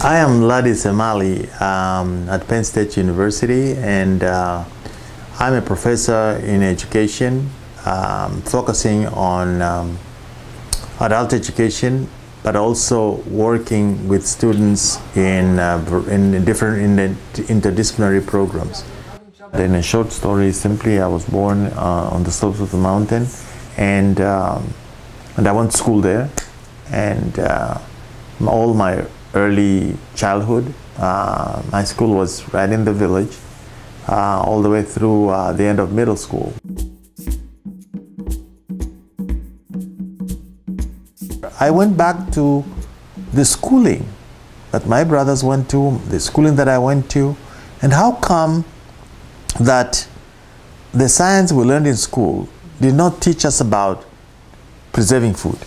I am Ladi Semali at Penn State University, and I'm a professor in education, focusing on adult education, but also working with students in different interdisciplinary programs. In a short story, simply, I was born on the slopes of the mountain, and I went to school there, and all my early childhood, my school was right in the village, all the way through the end of middle school. I went back to the schooling that my brothers went to, the schooling that I went to, and how come that the science we learned in school did not teach us about preserving food,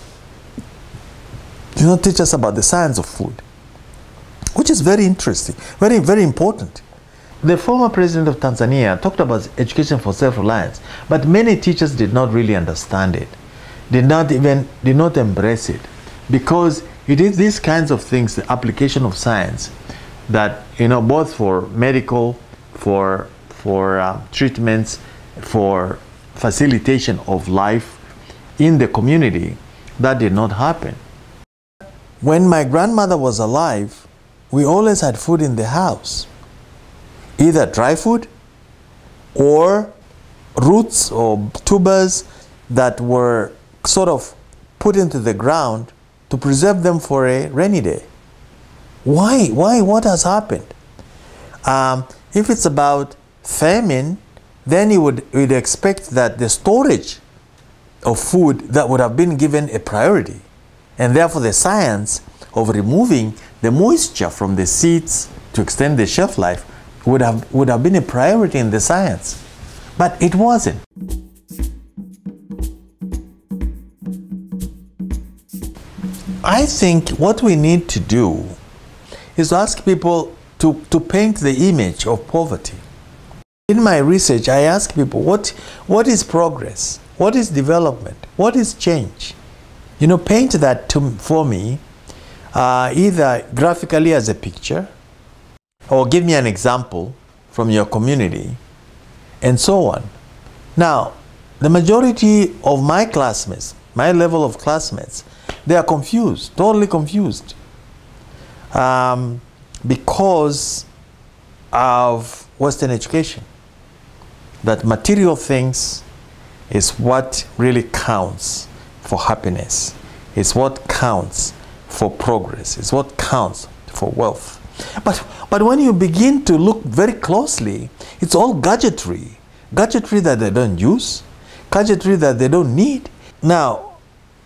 did not teach us about the science of food, which is very interesting, very, very important. The former president of Tanzania talked about education for self-reliance, but many teachers did not really understand it, did not embrace it, because it is these kinds of things, the application of science, that, you know, both for medical, for treatments, for facilitation of life in the community, that did not happen. When my grandmother was alive, we always had food in the house, either dry food or roots or tubers that were sort of put into the ground to preserve them for a rainy day. Why? What has happened? If it's about famine, then you would expect that the storage of food that would have been given a priority, and therefore the science of removing the moisture from the seeds to extend the shelf life would have been a priority in the science, but it wasn't. I think what we need to do is ask people to paint the image of poverty. In my research, I ask people, what is progress? What is development? What is change? You know, paint that for me, either graphically as a picture, or give me an example from your community, and so on. Now, the majority of my classmates, my level of classmates, they are confused, totally confused, because of Western education. That material things is what really counts for happiness. It's what counts for progress. It's what counts for wealth. But when you begin to look very closely, it's all gadgetry. Gadgetry that they don't use, gadgetry that they don't need. Now,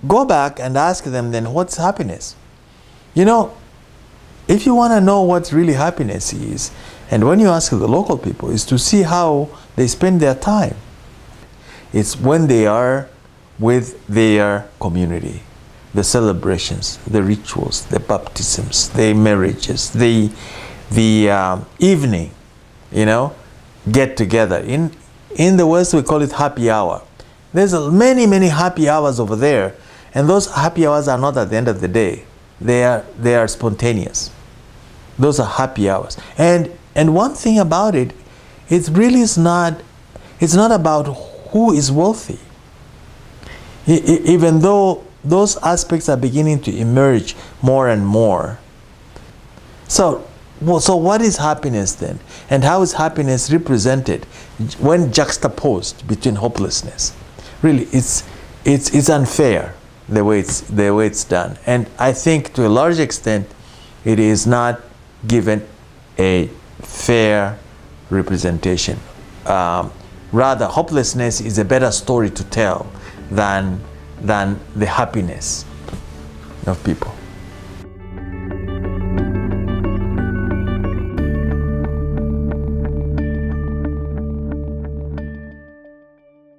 go back and ask them then, what's happiness? You know, if you want to know what really happiness is, and when you ask the local people, is to see how they spend their time. It's when they are with their community, the celebrations, the rituals, the baptisms, the marriages, the evening, you know, get together. In the West, we call it happy hour. There's many happy hours over there, and those happy hours are not at the end of the day. They are spontaneous. Those are happy hours. And one thing about it, it's not about who is wealthy. Even though those aspects are beginning to emerge more and more. So what is happiness then? And how is happiness represented when juxtaposed between hopelessness? Really, it's unfair the way it's done. And I think to a large extent, it is not given a fair representation. Rather, hopelessness is a better story to tell than the happiness of people.